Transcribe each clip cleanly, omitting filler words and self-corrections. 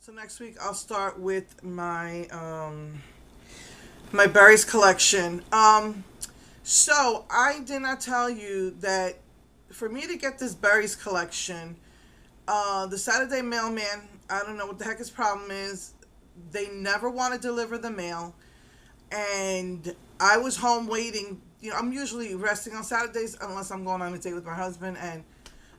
So next week I'll start with my berries collection. So I did not tell you that for me to get this berries collection, the Saturday mailman, I don't know what the heck his problem is. They never want to deliver the mail, and I was home waiting. I'm usually resting on Saturdays unless I'm going on a date with my husband, and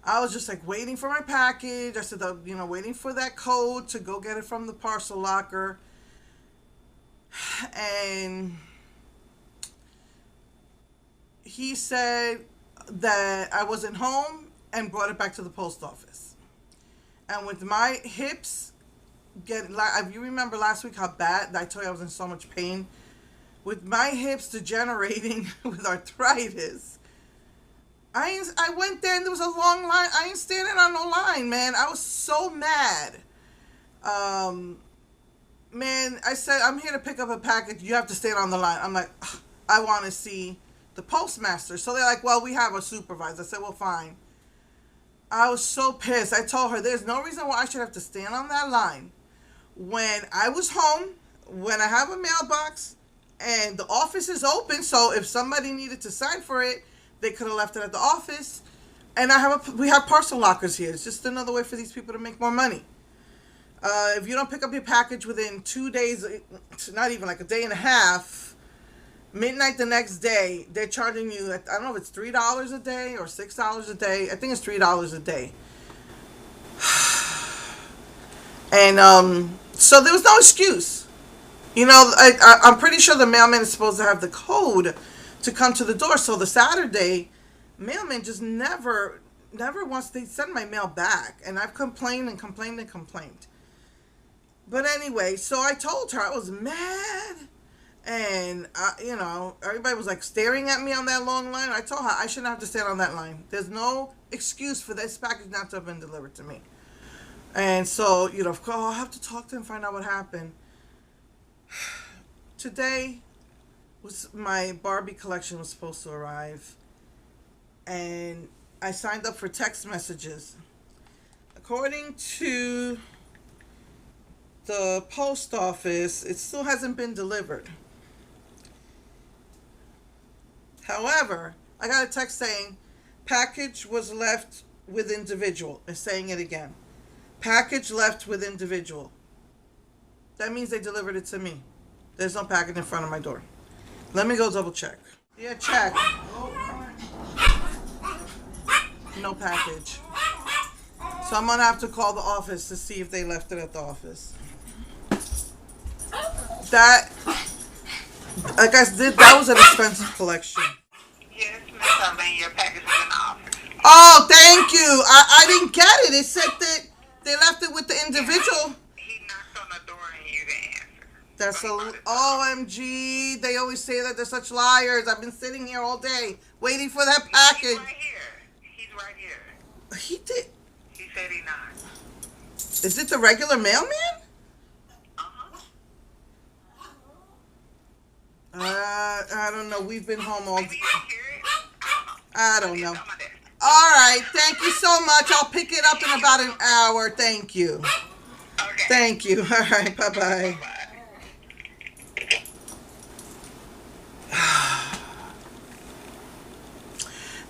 I was just like waiting for my package. I said, waiting for that code to go get it from the parcel locker. And he said that I wasn't home and brought it back to the post office. And with my hips, if you remember last week how bad I told you I was in so much pain, with my hips degenerating with arthritis, I went there and there was a long line. I ain't standing on no line, man. I was so mad. Man, I said, I'm here to pick up a package. You have to stand on the line. I'm like, ugh, I want to see the postmaster. So they're like, well, we have a supervisor. I said, well, fine. I was so pissed. I told her there's no reason why I should have to stand on that line when I was home, when I have a mailbox, and the office is open. So if somebody needed to sign for it, they could have left it at the office. And we have parcel lockers here. It's just another way for these people to make more money. If you don't pick up your package within 2 days, not even like a day and a half, midnight the next day, they're charging you, I don't know if it's $3 a day or $6 a day. I think it's $3 a day. And so there was no excuse. I'm pretty sure the mailman is supposed to have the code to come to the door. So the Saturday, mailman just never wants to send my mail back. And I've complained and complained and complained. But anyway, so I told her I was mad. And, everybody was like staring at me on that long line. I told her I shouldn't have to stand on that line. There's no excuse for this package not to have been delivered to me. And so, I'll have to talk to him and find out what happened. Today my Barbie collection was supposed to arrive. And I signed up for text messages. According to the post office, it still hasn't been delivered. However, I got a text saying package was left with individual. It's saying it again. Package left with individual. That means they delivered it to me. There's no package in front of my door. Let me go double check. Yeah, check. No package. So I'm going to have to call the office to see if they left it at the office. That was an expensive collection. Yes, Miss Arlene, your package is in the office. Oh, thank you. I didn't get it. It said that they left it with the individual. He knocked on the door and you didn't answer. That's OMG. They always say that they're such liars. I've been sitting here all day waiting for that package. He's right here. He's right here. He did. He said he knocked. Is it the regular mailman? I don't know. We've been home all day. I don't know. All right. Thank you so much. I'll pick it up in about an hour. Thank you. Okay. Thank you. All right. Bye-bye.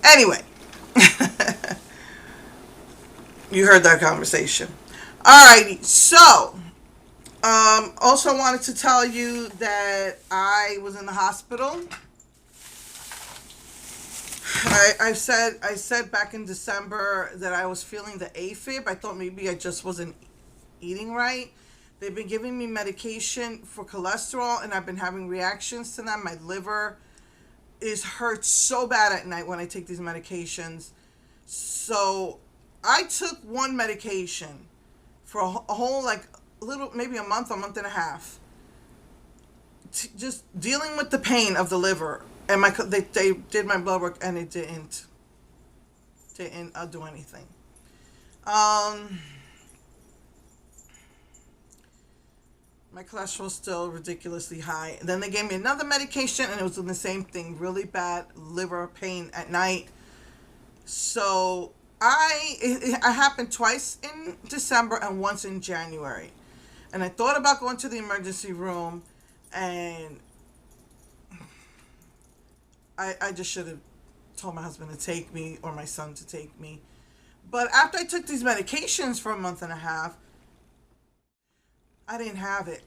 Anyway. You heard that conversation. All righty. So, also wanted to tell you that I was in the hospital. I said back in December that I was feeling the AFib. I thought maybe I just wasn't eating right. They've been giving me medication for cholesterol, and I've been having reactions to them. My liver hurts so bad at night when I take these medications. So I took one medication for a whole maybe a month and a half, just dealing with the pain of the liver. And they did my blood work and it didn't do anything. My cholesterol's still ridiculously high. And then they gave me another medication and it was doing the same thing, really bad liver pain at night. So it happened twice in December and once in January. And I thought about going to the emergency room, and I just should have told my husband to take me or my son to take me. But after I took these medications for a month and a half, I didn't have it.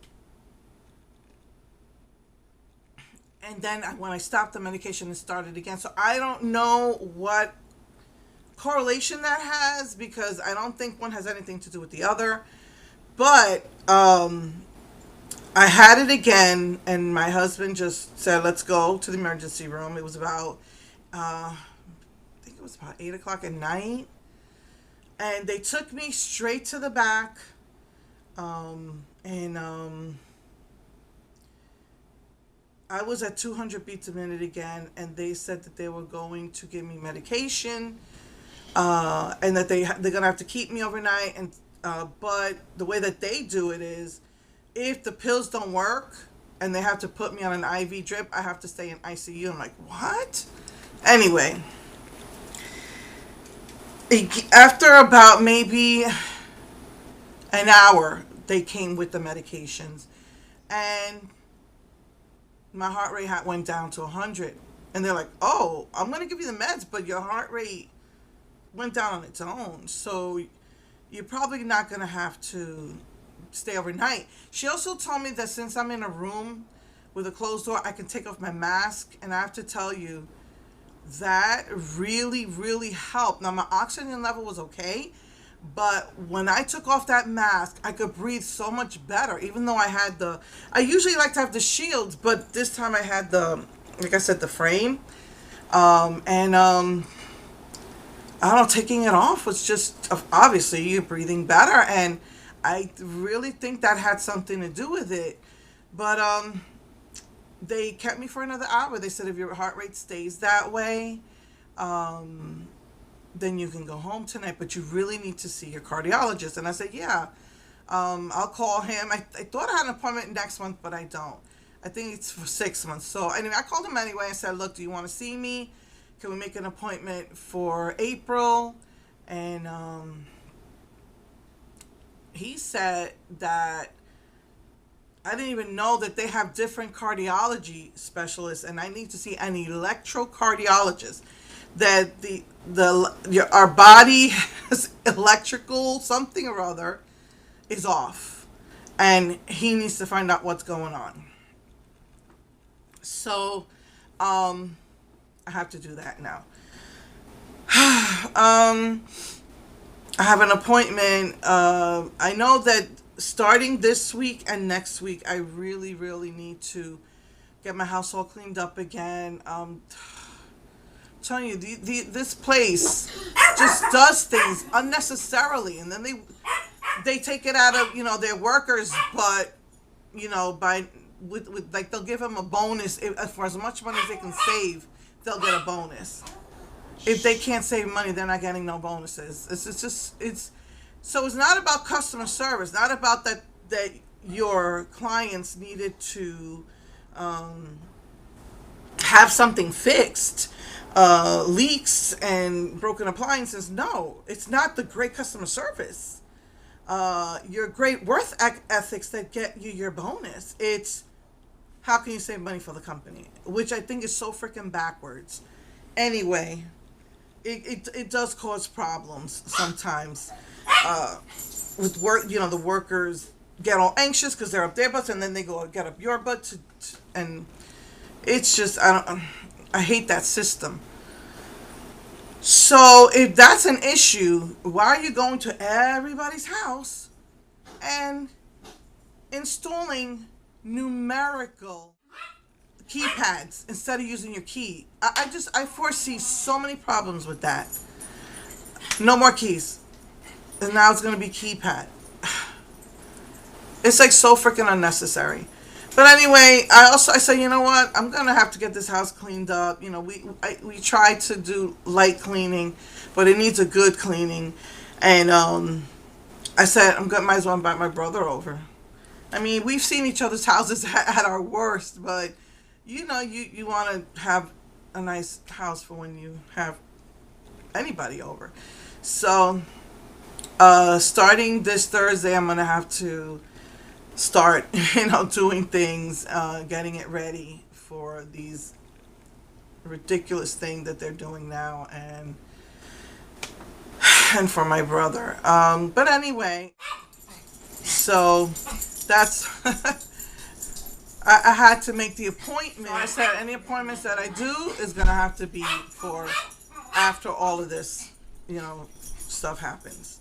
And then when I stopped the medication, it started again. So I don't know what correlation that has, because I don't think one has anything to do with the other. But I had it again, and my husband just said, let's go to the emergency room. It was about, I think it was about 8 o'clock at night. And they took me straight to the back. I was at 200 beats a minute again, and they said that they were going to give me medication, and that they're gonna have to keep me overnight. And but the way that they do it is, if the pills don't work and they have to put me on an IV drip, I have to stay in ICU. I'm like, what? Anyway, after about maybe an hour, they came with the medications, and my heart rate went down to 100. And they're like, oh, I'm going to give you the meds, but your heart rate went down on its own. So you're probably not going to have to stay overnight. She also told me that since I'm in a room with a closed door, I can take off my mask. And I have to tell you, that really, really helped. Now, my oxygen level was okay, but when I took off that mask, I could breathe so much better, even though I usually like to have the shields, but this time I had like I said, the frame. I don't know, taking it off was just, obviously, you're breathing better, and I really think that had something to do with it. But they kept me for another hour. They said if your heart rate stays that way, then you can go home tonight, but you really need to see your cardiologist. And I said, yeah, I'll call him. I thought I had an appointment next month, but I don't. I think it's for 6 months. So anyway, I called him anyway. I said, look, do you want to see me? Can we make an appointment for April? And he said that I didn't even know that they have different cardiology specialists, and I need to see an electrocardiologist. That our body has electrical something or other is off, and he needs to find out what's going on. So I have to do that now. I have an appointment. I know that starting this week and next week, I really, really need to get my house all cleaned up again. Telling you, this place just does things unnecessarily, and then they take it out of their workers, but with like they'll give them a bonus for as much money as they can save. They'll get a bonus. If they can't save money, they're not getting no bonuses. So it's not about customer service, not about that your clients needed to have something fixed. Leaks and broken appliances. No, it's not the great customer service. Your great worth ethics that get you your bonus. It's how can you save money for the company, which I think is so freaking backwards. Anyway, it does cause problems sometimes with work. The workers get all anxious because they're up their butts, and then they go get up your butt and it's just I hate that system. So if that's an issue, why are you going to everybody's house and installing numerical keypads instead of using your key? I foresee so many problems with that. No more keys. And now it's going to be keypad. It's like so freaking unnecessary. But anyway, I said, you know what? I'm going to have to get this house cleaned up. We tried to do light cleaning, but it needs a good cleaning. And I said, might as well invite my brother over. I mean, we've seen each other's houses at our worst, but, you want to have a nice house for when you have anybody over. So, starting this Thursday, I'm going to have to start, doing things, getting it ready for these ridiculous thing that they're doing now, and for my brother. But anyway, so that's I had to make the appointment. I said any appointments that I do is gonna have to be for after all of this, stuff happens.